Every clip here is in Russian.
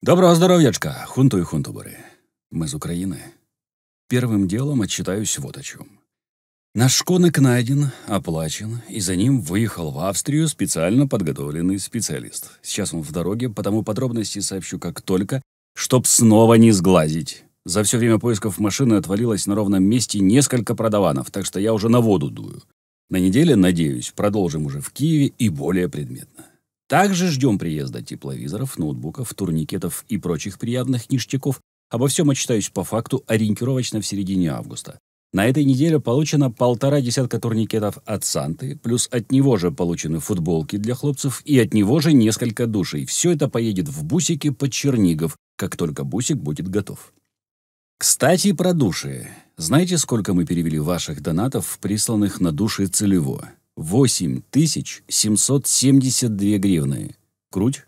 Доброго здоров'ячка, хунту и хунтубори. Мы з України. Первым делом отчитаюсь вот о чем. Наш шконок найден, оплачен, и за ним выехал в Австрию специально подготовленный специалист. Сейчас он в дороге, потому подробности сообщу как только, чтоб снова не сглазить. За все время поисков машины отвалилось на ровном месте несколько продаванов, так что я уже на воду дую. На неделе, надеюсь, продолжим уже в Киеве и более предметно. Также ждем приезда тепловизоров, ноутбуков, турникетов и прочих приятных ништяков. Обо всем отчитаюсь по факту ориентировочно в середине августа. На этой неделе получено 1,5 десятка турникетов от Санты, плюс от него же получены футболки для хлопцев и от него же несколько душей. Все это поедет в бусике под Чернигов, как только бусик будет готов. Кстати, про души. Знаете, сколько мы перевели ваших донатов, присланных на души целево? 8772 гривны. Круть?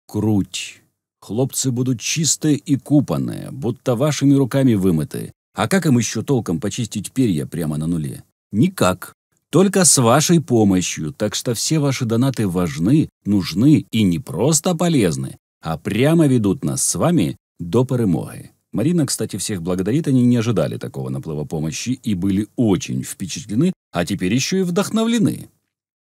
Круть. Хлопцы будут чистые и купанные, будто вашими руками вымыты. А как им еще толком почистить перья прямо на нуле? Никак. Только с вашей помощью. Так что все ваши донаты важны, нужны и не просто полезны, а прямо ведут нас с вами до перемоги. Марина, кстати, всех благодарит, они не ожидали такого наплыва помощи и были очень впечатлены, а теперь еще и вдохновлены.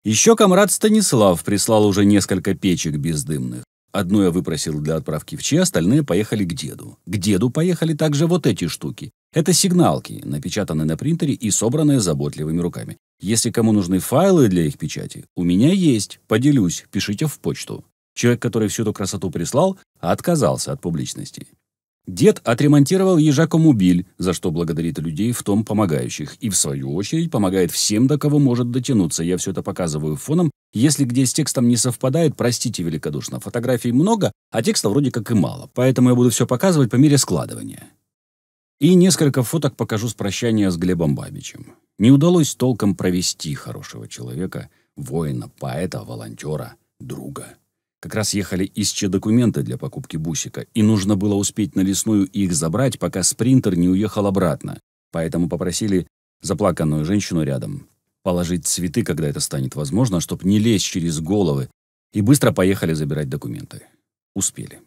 Еще комрад Станислав прислал уже несколько печек бездымных. Одну я выпросил для отправки в ЧИ, остальные поехали к деду. К деду поехали также вот эти штуки. Это сигналки, напечатанные на принтере и собранные заботливыми руками. Если кому нужны файлы для их печати, у меня есть, поделюсь, пишите в почту. Человек, который всю эту красоту прислал, отказался от публичности. Дед отремонтировал ежакомобиль, за что благодарит людей в том помогающих, и в свою очередь помогает всем, до кого может дотянуться. Я все это показываю фоном. Если где с текстом не совпадает, простите великодушно. Фотографий много, а текста вроде как и мало, поэтому я буду все показывать по мере складывания. И несколько фоток покажу с прощания с Глебом Бабичем. Не удалось толком провести хорошего человека, воина, поэта, волонтера, друга. Как раз ехали из ЧИ документы для покупки бусика, и нужно было успеть на лесную их забрать, пока спринтер не уехал обратно. Поэтому попросили заплаканную женщину рядом положить цветы, когда это станет возможно, чтобы не лезть через головы, и быстро поехали забирать документы. Успели.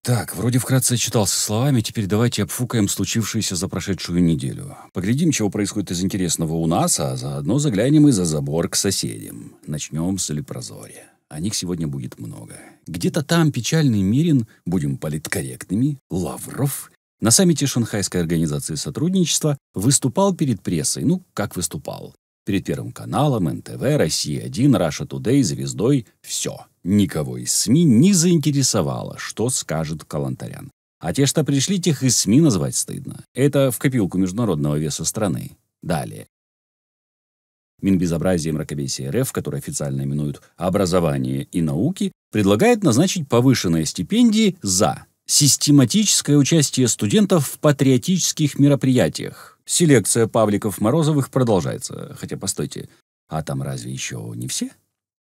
Так, вроде вкратце отчитался словами, теперь давайте обфукаем случившееся за прошедшую неделю. Поглядим, чего происходит из интересного у нас, а заодно заглянем и за забор к соседям. Начнем с Лепрозорья. О них сегодня будет много. Где-то там печальный Мирин, будем политкорректными, Лавров, на саммите Шанхайской организации сотрудничества выступал перед прессой. Ну, как выступал? Перед Первым каналом, НТВ, Россия-1, Раша Тудей, Звездой. Все. Никого из СМИ не заинтересовало, что скажет Калантарян. А те, что пришли, тех из СМИ назвать стыдно. Это в копилку международного веса страны. Далее. Минбезобразие и мракобесие РФ, которое официально именуют «Образование и науки», предлагает назначить повышенные стипендии за систематическое участие студентов в патриотических мероприятиях. Селекция Павликов-Морозовых продолжается. Хотя, постойте, а там разве еще не все?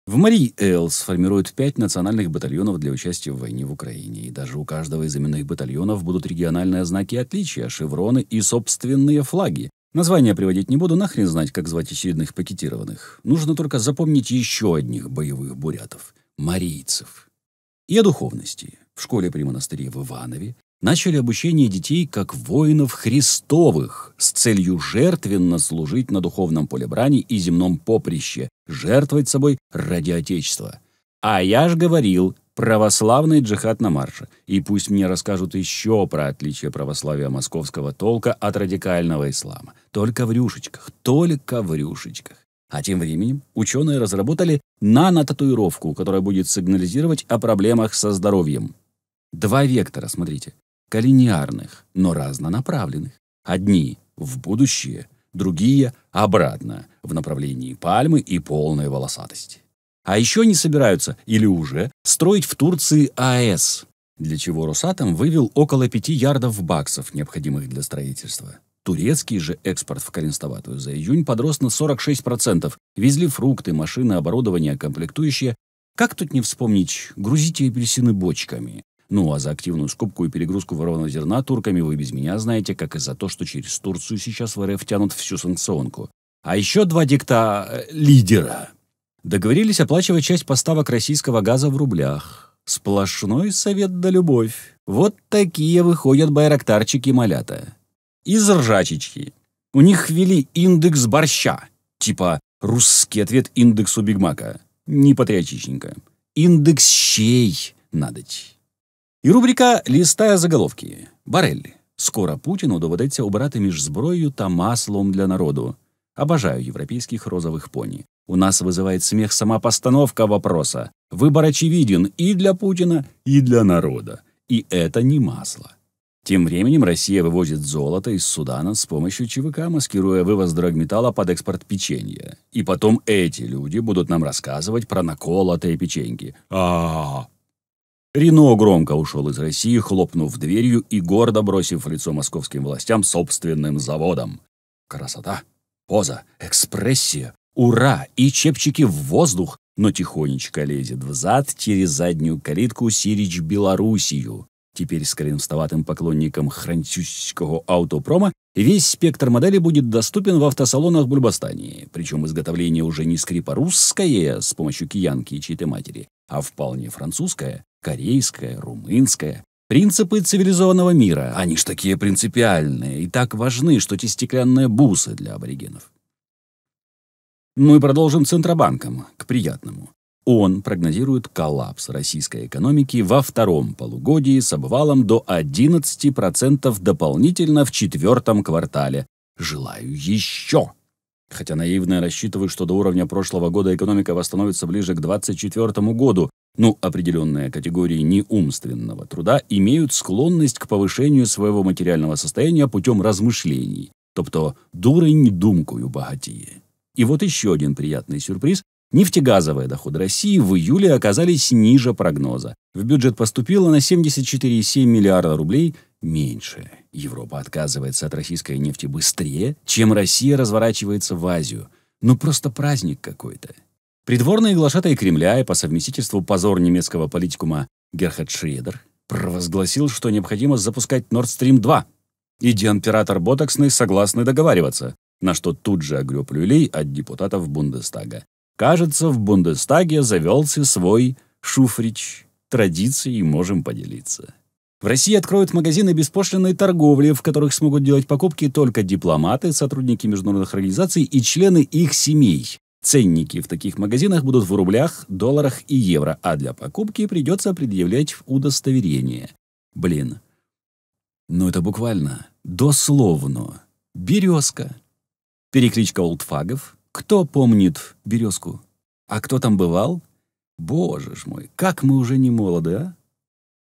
В Марий-Эл сформируют 5 национальных батальонов для участия в войне в Украине. И даже у каждого из именных батальонов будут региональные знаки отличия, шевроны и собственные флаги. Названия приводить не буду, нахрен знать, как звать очередных пакетированных. Нужно только запомнить еще одних боевых бурятов – марийцев. И о духовности. В школе при монастыре в Иванове начали обучение детей как воинов Христовых с целью жертвенно служить на духовном поле брани и земном поприще, жертвовать собой ради Отечества. А я ж говорил, православный джихад на марше. И пусть мне расскажут еще про отличие православия московского толка от радикального ислама. Только в рюшечках, только в рюшечках. А тем временем ученые разработали нанотатуировку, которая будет сигнализировать о проблемах со здоровьем. 2 вектора, смотрите, коллинеарных, но разнонаправленных. Одни в будущее, другие обратно, в направлении пальмы и полной волосатости. А еще они собираются, или уже, строить в Турции АЭС, для чего Росатом вывел около 5 ярдов баксов, необходимых для строительства. Турецкий же экспорт в Коренстоватую за июнь подрос на 46%. Везли фрукты, машины, оборудование, комплектующие. Как тут не вспомнить, грузите апельсины бочками. Ну а за активную скупку и перегрузку ворованного зерна турками вы без меня знаете, как и за то, что через Турцию сейчас в РФ тянут всю санкционку. А еще 2 лидера договорились оплачивать часть поставок российского газа в рублях. Сплошной совет да любовь. Вот такие выходят байрактарчики-малята. Из ржачечки. У них ввели индекс борща. Типа русский ответ индексу Бигмака. Не патриотичненько. Индекс щей надоть. І рубрика «Лістає заголовки». Барель. Скоро Путіну доведеться обирати між зброєю та маслом для народу. Обожаю европейских розовых пони. У нас вызывает смех сама постановка вопроса. Выбор очевиден и для Путина, и для народа. И это не масло. Тем временем Россия вывозит золото из Судана с помощью ЧВК, маскируя вывоз драгметалла под экспорт печенья. И потом эти люди будут нам рассказывать про наколотые печеньки. Рено громко ушел из России, хлопнув дверью и гордо бросив в лицо московским властям собственным заводом. Красота, поза, экспрессия, ура! И чепчики в воздух, но тихонечко лезет взад через заднюю калитку Сирич Белоруссию. Теперь с коленстоватым поклонником французского автопрома весь спектр моделей будет доступен в автосалонах Бульбастании. Причем изготовление уже не скрипорусское с помощью киянки и чьей-то матери, а вполне французское, корейское, румынское. Принципы цивилизованного мира, они ж такие принципиальные и так важны, что те стеклянные бусы для аборигенов. Ну и продолжим Центробанком, к приятному. Он прогнозирует коллапс российской экономики во втором полугодии с обвалом до 11% дополнительно в четвертом квартале. Желаю еще. Хотя наивно рассчитываю, что до уровня прошлого года экономика восстановится ближе к 2024 году. Ну, определенные категории неумственного труда имеют склонность к повышению своего материального состояния путем размышлений. Тобто дурень думкою багатіє. И вот еще один приятный сюрприз. Нефтегазовые доходы России в июле оказались ниже прогноза. В бюджет поступило на 74,7 миллиарда рублей меньше. Европа отказывается от российской нефти быстрее, чем Россия разворачивается в Азию. Ну просто праздник какой-то. Придворный глашатай Кремля и по совместительству позор немецкого политикума Герхард Шредер провозгласил, что необходимо запускать Nord Stream 2. И диамператор Ботоксный согласны договариваться, на что тут же огреб люлей от депутатов Бундестага. Кажется, в Бундестаге завелся свой шуфрич. Традицией можем поделиться. В России откроют магазины беспошлинной торговли, в которых смогут делать покупки только дипломаты, сотрудники международных организаций и члены их семей. Ценники в таких магазинах будут в рублях, долларах и евро, а для покупки придется предъявлять удостоверение. Блин. Ну это буквально, дословно. Березка. Перекличка олдфагов. Кто помнит «Березку»? А кто там бывал? Боже ж мой, как ми уже не молоді, а?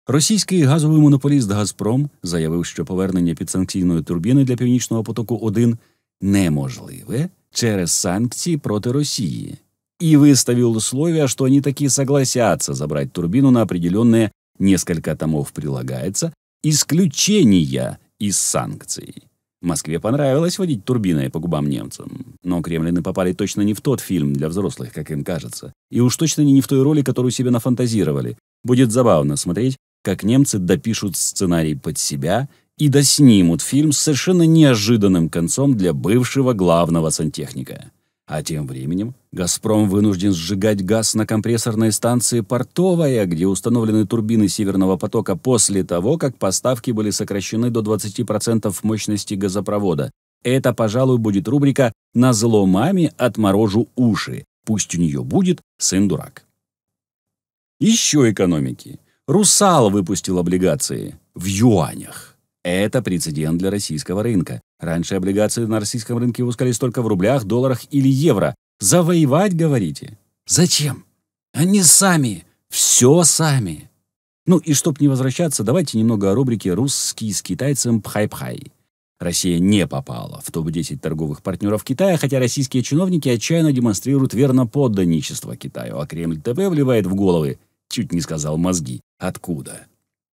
Російський газовий монополіст «Газпром» заявив, що повернення підсанкційної турбіни для «Північного потоку-1» неможливе через санкції проти Росії. И выставил условия, что они таки согласятся забрать турбину на определенные, несколько томов прилагается, исключения из санкций. Москве понравилось водить турбиной по губам немцам, но кремлины попали точно не в тот фильм для взрослых, как им кажется, и уж точно не в той роли, которую себе нафантазировали. Будет забавно смотреть, как немцы допишут сценарий под себя и доснимут фильм с совершенно неожиданным концом для бывшего главного сантехника. А тем временем «Газпром» вынужден сжигать газ на компрессорной станции «Портовая», где установлены турбины «Северного потока» после того, как поставки были сокращены до 20% мощности газопровода. Это, пожалуй, будет рубрика «Назло маме отморожу уши». Пусть у нее будет сын-дурак. Еще экономики. «Русал» выпустил облигации в юанях. Это прецедент для российского рынка. Раньше облигации на российском рынке выпускались только в рублях, долларах или евро. Завоевать, говорите? Зачем? Они сами. Все сами. Ну и чтоб не возвращаться, давайте немного о рубрике «Русский с китайцем пхай-пхай». Россия не попала в топ-10 торговых партнеров Китая, хотя российские чиновники отчаянно демонстрируют верноподданничество Китаю, а Кремль ТВ вливает в головы, чуть не сказал мозги, откуда.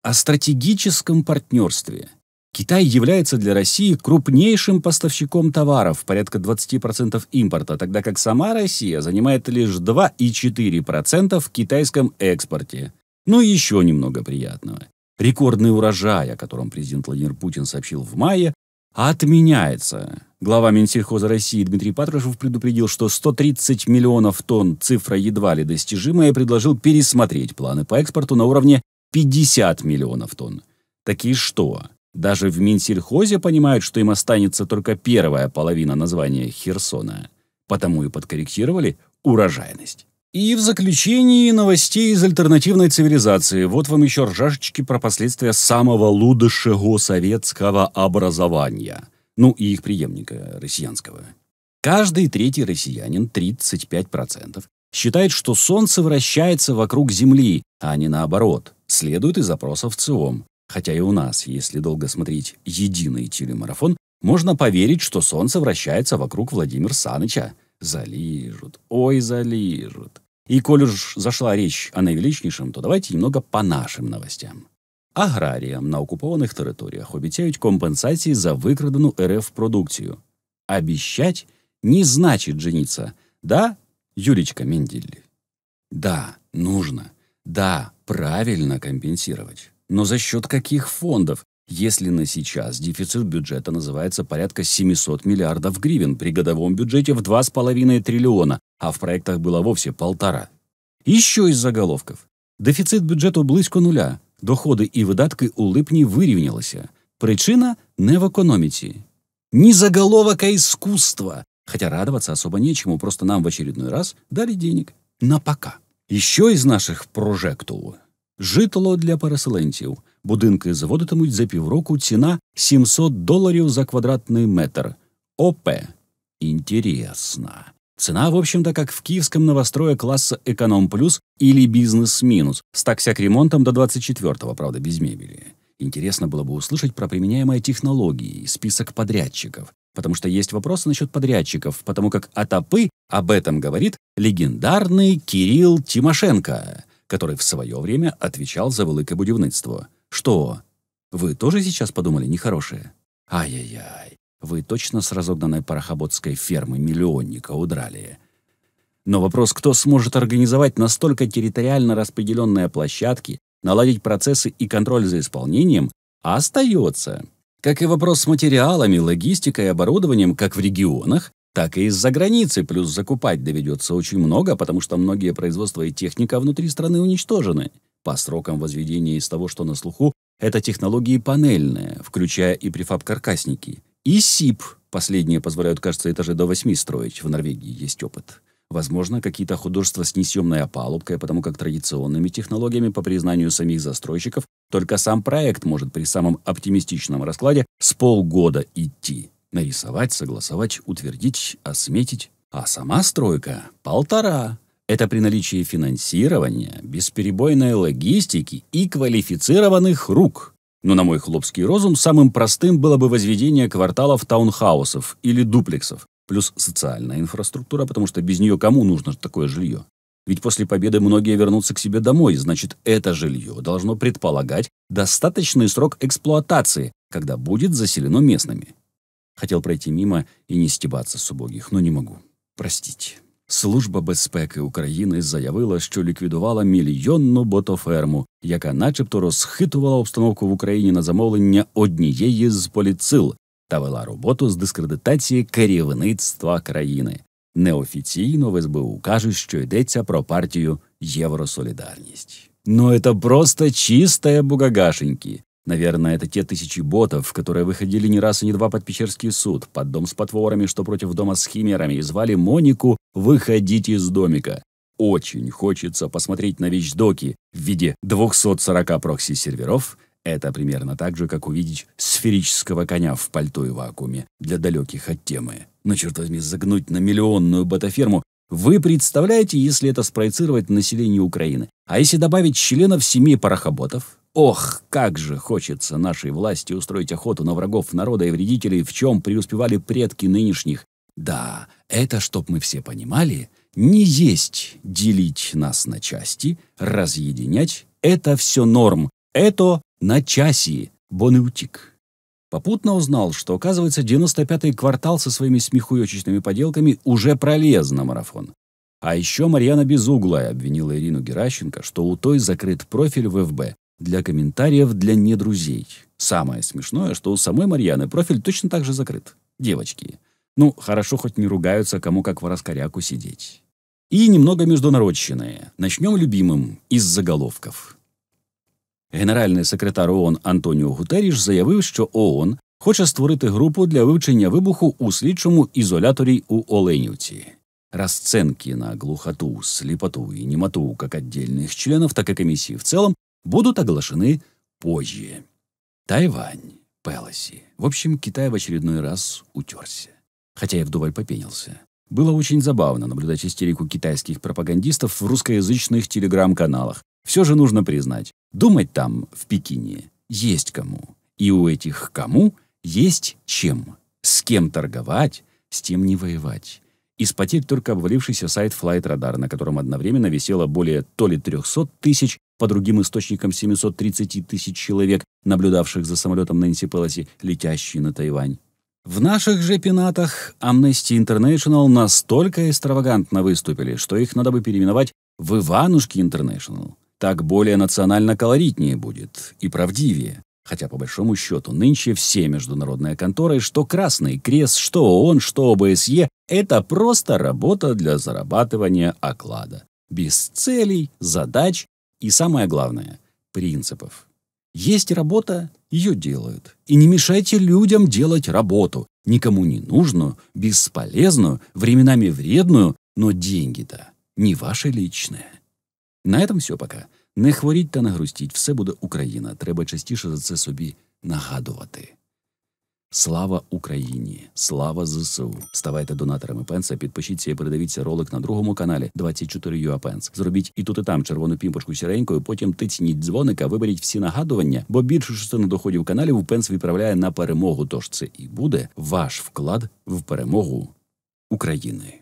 О стратегическом партнерстве. Китай является для России крупнейшим поставщиком товаров, порядка 20% импорта, тогда как сама Россия занимает лишь 2,4% в китайском экспорте. Ну и еще немного приятного. Рекордный урожай, о котором президент Владимир Путин сообщил в мае, отменяется. Глава Минсельхоза России Дмитрий Патрушев предупредил, что 130 миллионов тонн цифра едва ли достижимая, и предложил пересмотреть планы по экспорту на уровне 50 миллионов тонн. Такие что? Даже в Минсельхозе понимают, что им останется только первая половина названия Херсона. Потому и подкорректировали урожайность. И в заключении новостей из альтернативной цивилизации. Вот вам еще ржашечки про последствия самого лудшего советского образования. Ну и их преемника россиянского. Каждый третий россиянин, 35%, считает, что Солнце вращается вокруг Земли, а не наоборот. Следует из опросов ЦИОМ. Хотя и у нас, если долго смотреть единый телемарафон, можно поверить, что Солнце вращается вокруг Владимира Саныча. Залижут, ой, залижут. И коль уж зашла речь о найвеличнейшем, то давайте немного по нашим новостям. Аграріям на окупованих територіях обіцяють компенсації за викрадену РФ продукцію. Обещать не значит жениться. Да, Юлечка Мендель? Да, нужно. Да, правильно компенсировать. Но за счет каких фондов, если на сейчас дефицит бюджета называется порядка 700 миллиардов гривен при годовом бюджете в 2,5 триллиона, а в проектах было вовсе 1,5? Еще из заголовков. Дефіцит бюджету близько нуля. Доходи і видатки у липні вирівнялися. Причина не в економіці. Не заголовок, а искусство. Хотя радоваться особо нечему, просто нам в очередной раз дали денег. На пока. Еще из наших прожектів. Житло для переселенців. Будинки зводитимуть за півроку, ціна $700 за квадратный метр. ОП. Интересно. Цена, в общем-то, как в киевском новострое класса «Эконом плюс» или «Бизнес минус», с таксяк ремонтом до 24-го, правда, без мебели. Интересно было бы услышать про применяемые технологии, список подрядчиков, потому что есть вопросы насчет подрядчиков, потому как АТАПы об этом говорит легендарный Кирилл Тимошенко, который в свое время отвечал за велике будівництво. Что, вы тоже сейчас подумали нехорошее? Ай-яй-яй. Вы точно с разогнанной парохоботской фермы миллионника удрали. Но вопрос, кто сможет организовать настолько территориально распределенные площадки, наладить процессы и контроль за исполнением, остается. Как и вопрос с материалами, логистикой и оборудованием как в регионах, так и из-за границы, плюс закупать доведется очень много, потому что многие производства и техника внутри страны уничтожены. По срокам возведения из того, что на слуху, это технологии панельные, включая и префаб-каркасники. И СИП. Последние позволяют, кажется, этажи до 8 строить. В Норвегии есть опыт. Возможно, какие-то художества с несъемной опалубкой, потому как традиционными технологиями, по признанию самих застройщиков, только сам проект может при самом оптимистичном раскладе с полгода идти. Нарисовать, согласовать, утвердить, осметить. А сама стройка — 1,5. Это при наличии финансирования, бесперебойной логистики и квалифицированных рук. Но на мой хлопский розум самым простым было бы возведение кварталов таунхаусов или дуплексов, плюс социальная инфраструктура, потому что без нее кому нужно такое жилье? Ведь после победы многие вернутся к себе домой, значит, это жилье должно предполагать достаточный срок эксплуатации, когда будет заселено местными. Хотел пройти мимо и не стебаться с убогих, но не могу. Простите. Служба безпеки України заявила, що ліквідувала мільйонну ботоферму, яка начебто розхитувала обстановку в Україні на замовлення однієї з політсил та вела роботу з дискредитації керівництва країни. Неофіційно в СБУ кажуть, що йдеться про партію «Євросолідарність». Но это просто чистые бугагашеньки. Наверное, это те тысячи ботов, которые выходили не раз и не два под Печерский суд, под дом с потворами, что против дома с химерами, и звали Монику выходить из домика. Очень хочется посмотреть на вещдоки в виде 240 прокси-серверов. Это примерно так же, как увидеть сферического коня в пальто и вакууме для далеких от темы. Но, черт возьми, загнуть на миллионную ботоферму. Вы представляете, если это спроецировать на население Украины? А если добавить членов семей парохоботов? Ох, как же хочется нашей власти устроить охоту на врагов народа и вредителей, в чем преуспевали предки нынешних. Да, это, чтоб мы все понимали, не есть делить нас на части, разъединять — это все норм, это на часи, бо не утік. Попутно узнал, что, оказывается, 95-й квартал со своими смехуёчечными поделками уже пролез на марафон. А еще Марьяна Безуглая обвинила Ирину Геращенко, что у той закрыт профиль в ФБ для комментариев для недрузей. Самое смешное, что у самой Марьяны профиль точно так же закрыт. Девочки, Ну, хорошо, хоть не ругаются, кому как в раскоряку сидеть. И немного международщины. Начнем любимым із заголовків. Генеральний секретар ООН Антоніо Гутерріш заявив, що ООН хоче створити групу для вивчення вибуху у слідчому ізоляторі у Оленівці. Расценки на глухоту, слепоту и немоту как отдельных членов, так и комиссии в целом будут оглашены позже. Тайвань, Пелоси. В общем, Китай в очередной раз утерся. Хотя и вдоволь попенился. Было очень забавно наблюдать истерику китайских пропагандистов в русскоязычных телеграм-каналах. Все же нужно признать, думать там, в Пекине, есть кому. И у этих кому есть чем. С кем торговать, с тем не воевать. Из потерь только обвалившийся сайт Flight Radar, на котором одновременно висело более то ли 300 тысяч, по другим источникам 730 тысяч человек, наблюдавших за самолетом Нэнси Пелоси, летящий на Тайвань. В наших же пенатах Amnesty International настолько экстравагантно выступили, что их надо бы переименовать в Иванушки International. Так более национально колоритнее будет и правдивее. Хотя, по большому счету, нынче все международные конторы, что Красный Крест, что ООН, что ОБСЕ, это просто работа для зарабатывания оклада. Без целей, задач и, самое главное, принципов. Есть работа, ее делают. И не мешайте людям делать работу. Никому не нужную, бесполезную, временами вредную, но деньги-то не ваши личные. На этом все пока. Не хворіть та не грустіть, все буде Україна. Треба частіше за це собі нагадувати. Слава Україні! Слава ЗСУ! Ставайте донаторами Пенса, підпишіться і передивіться ролик на другому каналі 24UA Pence. Зробіть і тут, і там червону пімпочку сіренькою, потім тицніть дзвоника, виберіть всі нагадування, бо більшу частину доходів каналів Пенс відправляє на перемогу. Тож це і буде ваш вклад в перемогу України.